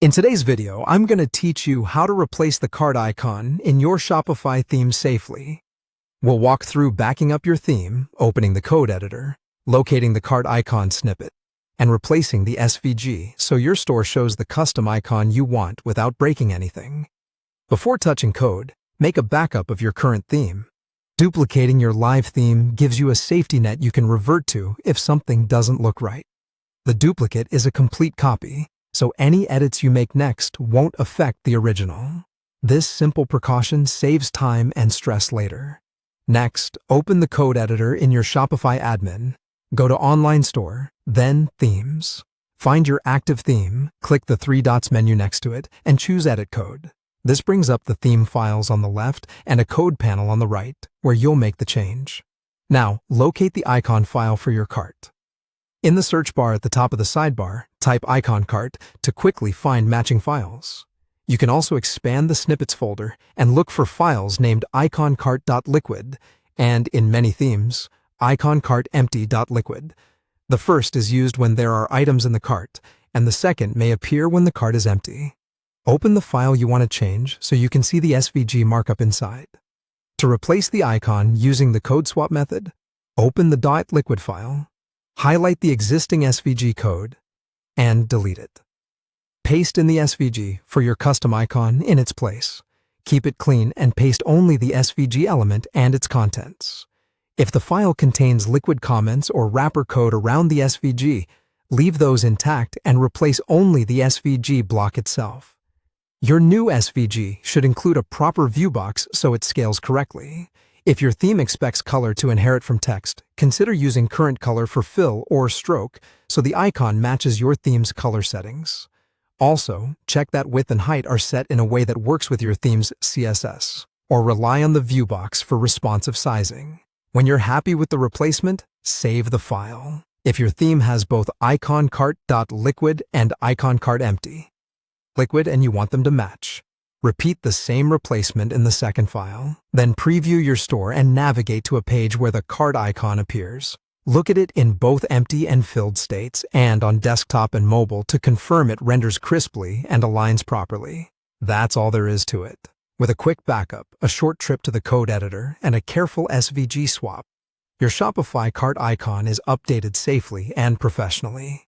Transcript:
In today's video, I'm going to teach you how to replace the cart icon in your Shopify theme safely. We'll walk through backing up your theme, opening the code editor, locating the cart icon snippet, and replacing the SVG so your store shows the custom icon you want without breaking anything. Before touching code, make a backup of your current theme. Duplicating your live theme gives you a safety net you can revert to if something doesn't look right. The duplicate is a complete copy, so any edits you make next won't affect the original. This simple precaution saves time and stress later. Next, open the code editor in your Shopify admin. Go to Online Store, then Themes. Find your active theme, click the three dots menu next to it, and choose Edit Code. This brings up the theme files on the left and a code panel on the right, where you'll make the change. Now, locate the icon file for your cart. In the search bar at the top of the sidebar, type icon cart to quickly find matching files. You can also expand the snippets folder and look for files named iconcart.liquid and, in many themes, iconcartempty.liquid. The first is used when there are items in the cart, and the second may appear when the cart is empty. Open the file you want to change so you can see the SVG markup inside. To replace the icon using the code swap method, open the .liquid file, highlight the existing SVG code, and delete it. Paste in the SVG for your custom icon in its place. Keep it clean and paste only the SVG element and its contents. If the file contains liquid comments or wrapper code around the SVG, leave those intact and replace only the SVG block itself. Your new SVG should include a proper view box so it scales correctly. If your theme expects color to inherit from text, consider using current color for fill or stroke so the icon matches your theme's color settings. Also, check that width and height are set in a way that works with your theme's CSS, or rely on the view box for responsive sizing. When you're happy with the replacement, save the file. If your theme has both iconcart.liquid and iconcartempty, liquid and you want them to match, repeat the same replacement in the second file. Then preview your store and navigate to a page where the cart icon appears. Look at it in both empty and filled states and on desktop and mobile to confirm it renders crisply and aligns properly. That's all there is to it. With a quick backup, a short trip to the code editor, and a careful SVG swap, your Shopify cart icon is updated safely and professionally.